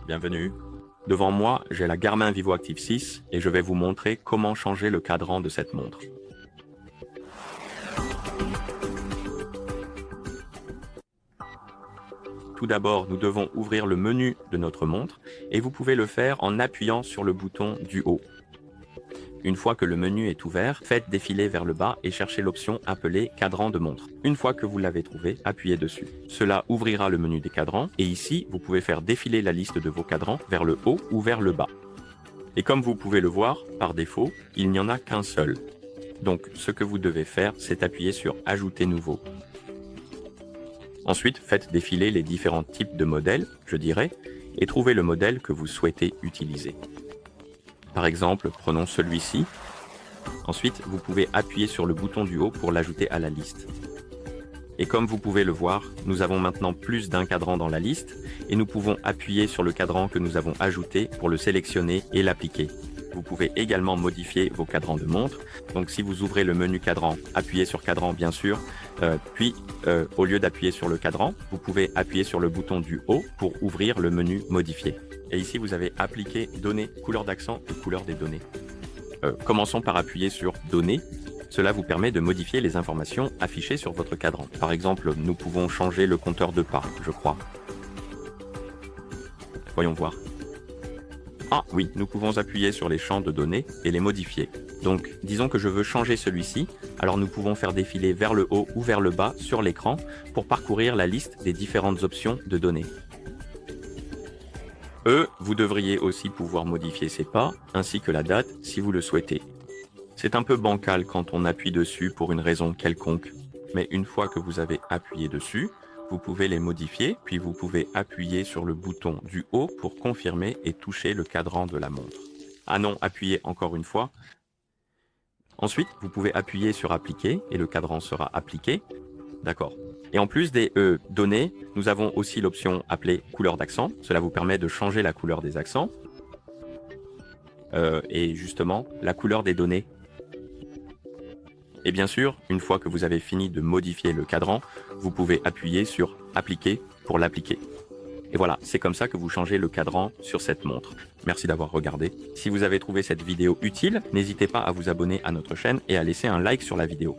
Bienvenue. Devant moi, j'ai la Garmin VivoActive 6 et je vais vous montrer comment changer le cadran de cette montre. Tout d'abord, nous devons ouvrir le menu de notre montre et vous pouvez le faire en appuyant sur le bouton du haut. Une fois que le menu est ouvert, faites défiler vers le bas et cherchez l'option appelée cadran de montre. Une fois que vous l'avez trouvé, appuyez dessus. Cela ouvrira le menu des cadrans et ici, vous pouvez faire défiler la liste de vos cadrans vers le haut ou vers le bas. Et comme vous pouvez le voir, par défaut, il n'y en a qu'un seul. Donc, ce que vous devez faire, c'est appuyer sur Ajouter nouveau. Ensuite, faites défiler les différents types de modèles, je dirais, et trouvez le modèle que vous souhaitez utiliser. Par exemple, prenons celui-ci. Ensuite, vous pouvez appuyer sur le bouton du haut pour l'ajouter à la liste. Et comme vous pouvez le voir, nous avons maintenant plus d'un cadran dans la liste et nous pouvons appuyer sur le cadran que nous avons ajouté pour le sélectionner et l'appliquer. Vous pouvez également modifier vos cadrans de montre. Donc si vous ouvrez le menu cadran, appuyez sur cadran bien sûr, puis au lieu d'appuyer sur le cadran, vous pouvez appuyer sur le bouton du haut pour ouvrir le menu modifier. Et ici vous avez appliqué données, couleur d'accent et couleur des données. Commençons par appuyer sur données. Cela vous permet de modifier les informations affichées sur votre cadran. Par exemple, nous pouvons changer le compteur de pas, je crois. Voyons voir. Ah oui, nous pouvons appuyer sur les champs de données et les modifier. Donc, disons que je veux changer celui-ci, alors nous pouvons faire défiler vers le haut ou vers le bas sur l'écran pour parcourir la liste des différentes options de données. Vous devriez aussi pouvoir modifier ces pas, ainsi que la date si vous le souhaitez. C'est un peu bancal quand on appuie dessus pour une raison quelconque, mais une fois que vous avez appuyé dessus, vous pouvez les modifier, puis vous pouvez appuyer sur le bouton du haut pour confirmer et toucher le cadran de la montre. Ah non, appuyez encore une fois. Ensuite, vous pouvez appuyer sur appliquer et le cadran sera appliqué. D'accord. Et en plus des données, nous avons aussi l'option appelée couleur d'accent. Cela vous permet de changer la couleur des accents. Et justement, la couleur des données. Et bien sûr, une fois que vous avez fini de modifier le cadran, vous pouvez appuyer sur Appliquer pour l'appliquer. Et voilà, c'est comme ça que vous changez le cadran sur cette montre. Merci d'avoir regardé. Si vous avez trouvé cette vidéo utile, n'hésitez pas à vous abonner à notre chaîne et à laisser un like sur la vidéo.